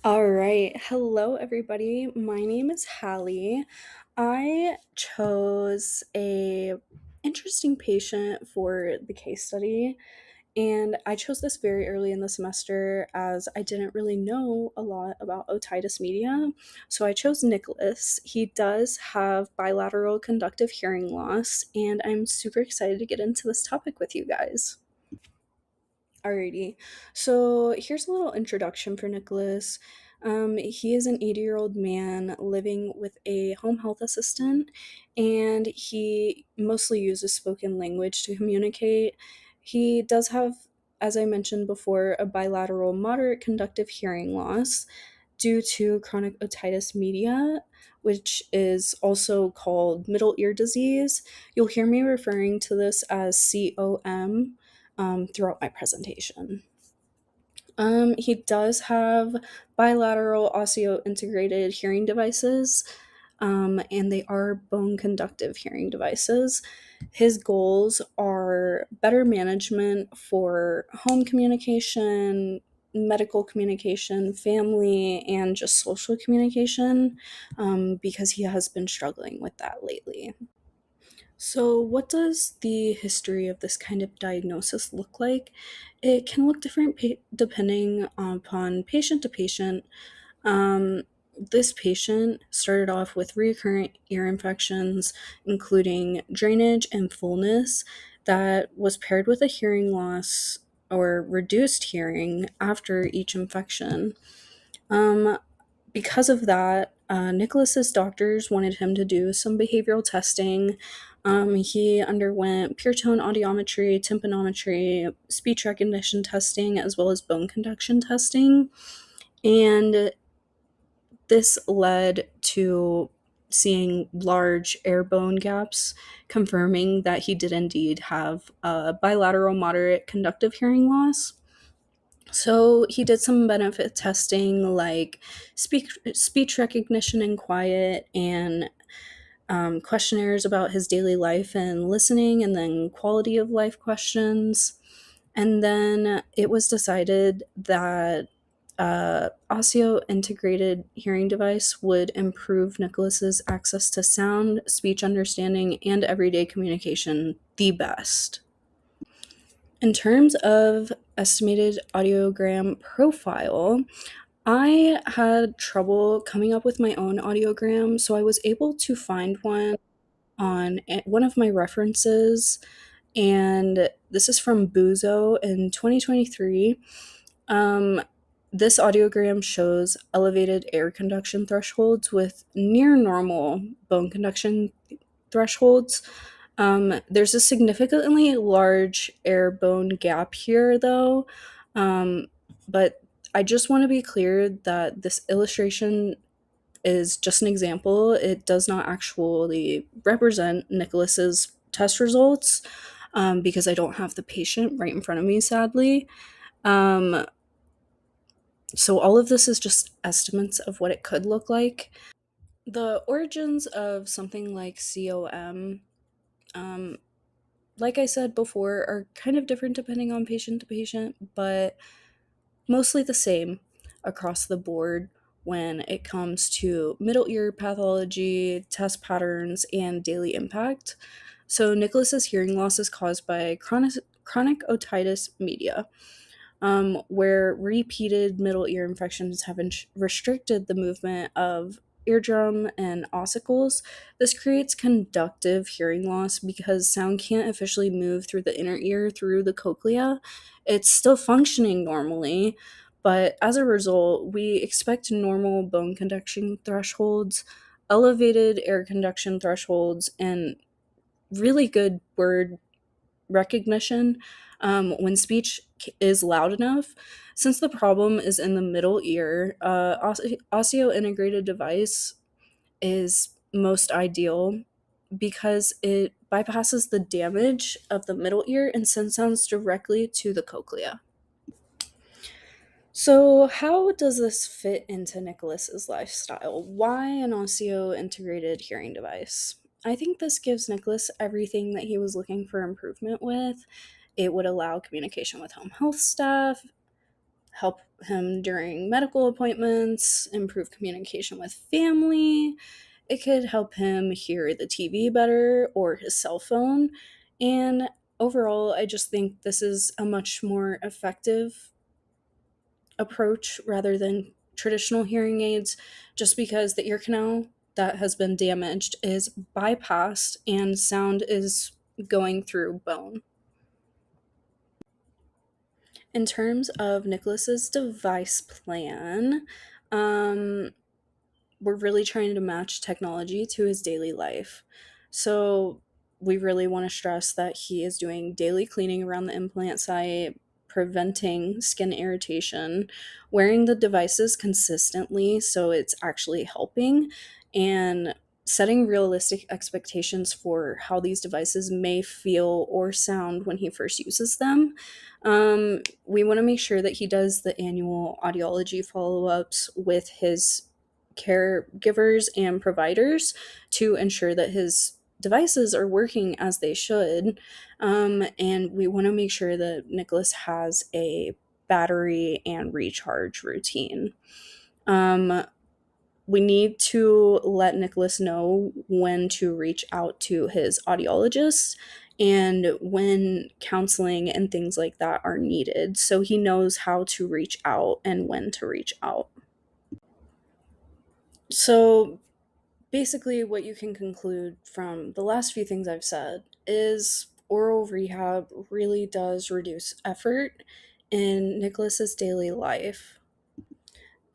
All right. Hello, everybody. My name is Hallie. I chose a interesting patient for the case study, and I chose this very early in the semester as I didn't really know a lot about otitis media. So I chose Nicholas. He does have bilateral conductive hearing loss, and I'm super excited to get into this topic with you guys. Alrighty. So here's a little introduction for Nicholas. He is an 80-year-old man living with a home health assistant, and he mostly uses spoken language to communicate. He does have, as I mentioned before, a bilateral moderate conductive hearing loss due to chronic otitis media, which is also called middle ear disease. You'll hear me referring to this as COM throughout my presentation. He does have bilateral osseointegrated hearing devices, and they are bone conductive hearing devices. His goals are better management for home communication, medical communication, family, and just social communication, because he has been struggling with that lately. So, what does the history of this kind of diagnosis look like? It can look different depending upon patient to patient. This patient started off with recurrent ear infections, including drainage and fullness, that was paired with a hearing loss or reduced hearing after each infection. Um, because of that, Nicholas's doctors wanted him to do some behavioral testing. He underwent pure tone audiometry, tympanometry, speech recognition testing, as well as bone conduction testing. And this led to seeing large air bone gaps, confirming that he did indeed have a bilateral moderate conductive hearing loss. So he did some benefit testing like speech recognition and quiet and questionnaires about his daily life and listening, and then quality of life questions. And then it was decided that Osseo integrated hearing device would improve Nicholas's access to sound, speech understanding, and everyday communication the best. In terms of estimated audiogram profile, I had trouble coming up with my own audiogram, so I was able to find one on one of my references, and this is from Buzo in 2023. Um, this audiogram shows elevated air conduction thresholds with near normal bone conduction thresholds. There's a significantly large air bone gap here, though. But I just want to be clear that this illustration is just an example. It does not actually represent Nicholas's test results, because I don't have the patient right in front of me, sadly. Um, so all of this is just estimates of what it could look like. The origins of something like COM, um, like I said before, are kind of different depending on patient to patient, but mostly the same across the board when it comes to middle ear pathology, test patterns, and daily impact. So, Nicholas's hearing loss is caused by chronic otitis media, where repeated middle ear infections have restricted the movement of eardrum and ossicles. This creates conductive hearing loss because sound can't officially move through the inner ear through the cochlea. It's still functioning normally, but as a result, we expect normal bone conduction thresholds, elevated air conduction thresholds, and really good word recognition when speech is loud enough. Since the problem is in the middle ear, osseo integrated device is most ideal because it bypasses the damage of the middle ear and sends sounds directly to the cochlea. So, how does this fit into Nicholas's lifestyle? Why an osseo integrated hearing device? I think this gives Nicholas everything that he was looking for improvement with. It would allow communication with home health staff, help him during medical appointments, improve communication with family. It could help him hear the TV better or his cell phone. And overall, I just think this is a much more effective approach rather than traditional hearing aids, just because the ear canal that has been damaged is bypassed and sound is going through bone. In terms of Nicholas's device plan, um, we're really trying to match technology to his daily life. So we really want to stress that he is doing daily cleaning around the implant site, preventing skin irritation, wearing the devices consistently so it's actually helping, and setting realistic expectations for how these devices may feel or sound when he first uses them. We want to make sure that he does the annual audiology follow ups with his caregivers and providers to ensure that his devices are working as they should. And we want to make sure that Nicholas has a battery and recharge routine. Um, we need to let Nicholas know when to reach out to his audiologist and when counseling and things like that are needed, so he knows how to reach out and when to reach out. So basically, what you can conclude from the last few things I've said is oral rehab really does reduce effort in Nicholas's daily life.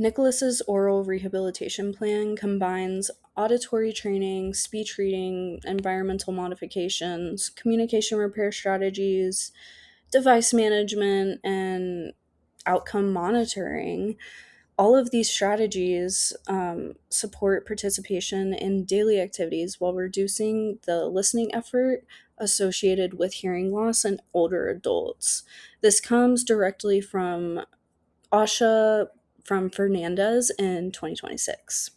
Nicholas's oral rehabilitation plan combines auditory training, speech reading, environmental modifications, communication repair strategies, device management, and outcome monitoring. All of these strategies support participation in daily activities while reducing the listening effort associated with hearing loss in older adults. This comes directly from Asha from Fernandez in 2026.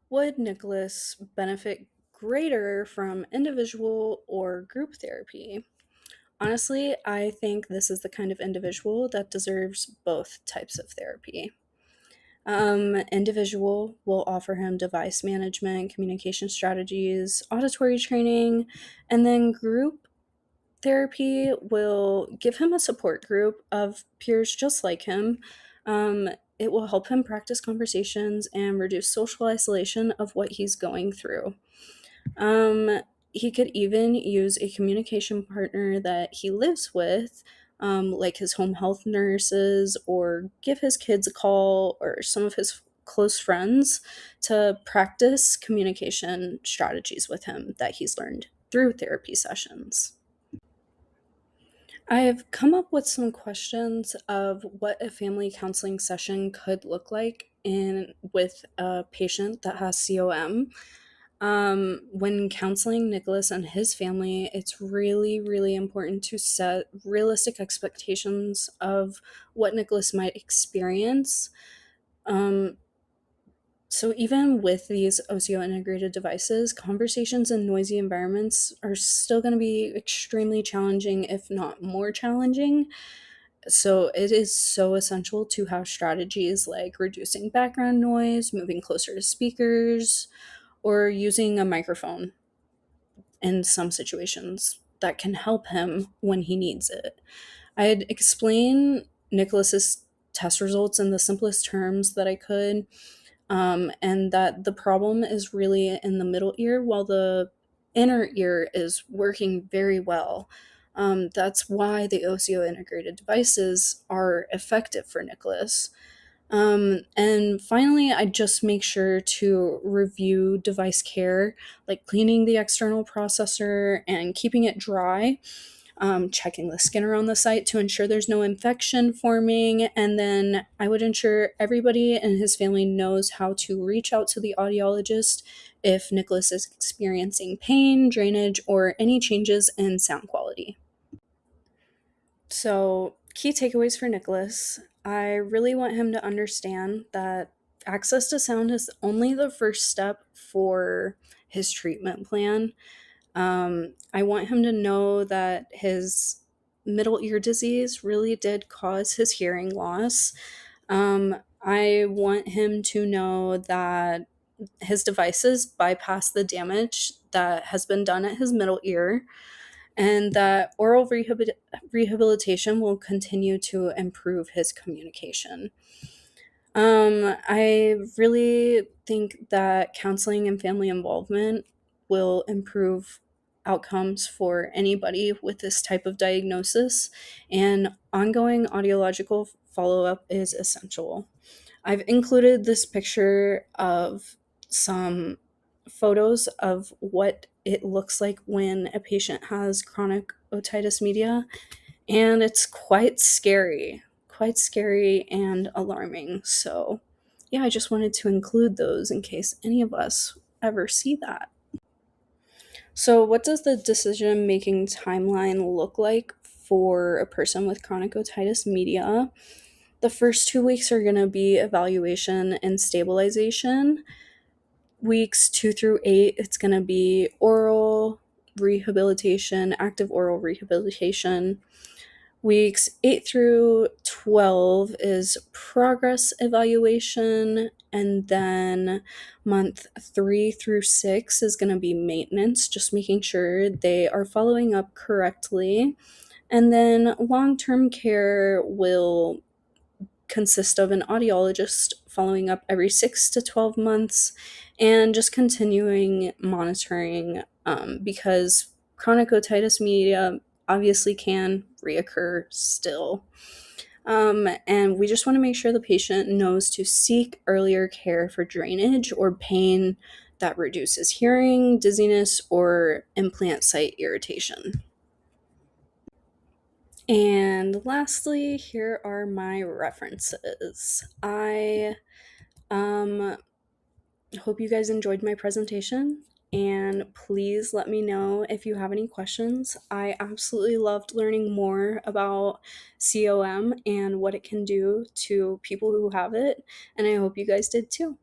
Would Nicholas benefit greater from individual or group therapy? Honestly, I think this is the kind of individual that deserves both types of therapy. Individual will offer him device management, communication strategies, auditory training, and then group therapy will give him a support group of peers just like him. Um, it will help him practice conversations and reduce social isolation of what he's going through. Um, he could even use a communication partner that he lives with, like his home health nurses, or give his kids a call or some of his close friends to practice communication strategies with him that he's learned through therapy sessions. I have come up with some questions of what a family counseling session could look like in with a patient that has COM. When counseling Nicholas and his family, it's really, really important to set realistic expectations of what Nicholas might experience. Um, so even with these OCO integrated devices, conversations in noisy environments are still going to be extremely challenging, if not more challenging. So it is so essential to have strategies like reducing background noise, moving closer to speakers, or using a microphone in some situations that can help him when he needs it. I'd explain Nicholas's test results in the simplest terms that I could, and that the problem is really in the middle ear while the inner ear is working very well. That's why the OCO integrated devices are effective for Nicholas. And finally, I just make sure to review device care, like cleaning the external processor and keeping it dry, checking the skin around the site to ensure there's no infection forming. And then I would ensure everybody in his family knows how to reach out to the audiologist if Nicholas is experiencing pain, drainage, or any changes in sound quality. So, key takeaways for Nicholas. I really want him to understand that access to sound is only the first step for his treatment plan. I want him to know that his middle ear disease really did cause his hearing loss. I want him to know that his devices bypass the damage that has been done at his middle ear, and that rehabilitation will continue to improve his communication. I really think that counseling and family involvement will improve outcomes for anybody with this type of diagnosis, and ongoing audiological follow up is essential. I've included this picture of some photos of what it looks like when a patient has chronic otitis media, and it's quite scary and alarming. So, yeah, I just wanted to include those in case any of us ever see that. So, what does the decision making timeline look like for a person with chronic otitis media? The first 2 weeks are going to be evaluation and stabilization. Weeks 2 through 8, it's going to be oral rehabilitation, active oral rehabilitation. Weeks 8 through 12 is progress evaluation, and then month 3 through 6 is going to be maintenance, just making sure they are following up correctly. And then long term care will consist of an audiologist following up every 6 to 12 months and just continuing monitoring, because chronic otitis media obviously can reoccur still. And we just want to make sure the patient knows to seek earlier care for drainage or pain that reduces hearing, dizziness, or implant site irritation. And lastly, here are my references. I um, hope you guys enjoyed my presentation, and please let me know if you have any questions. I absolutely loved learning more about COM and what it can do to people who have it, and I hope you guys did too.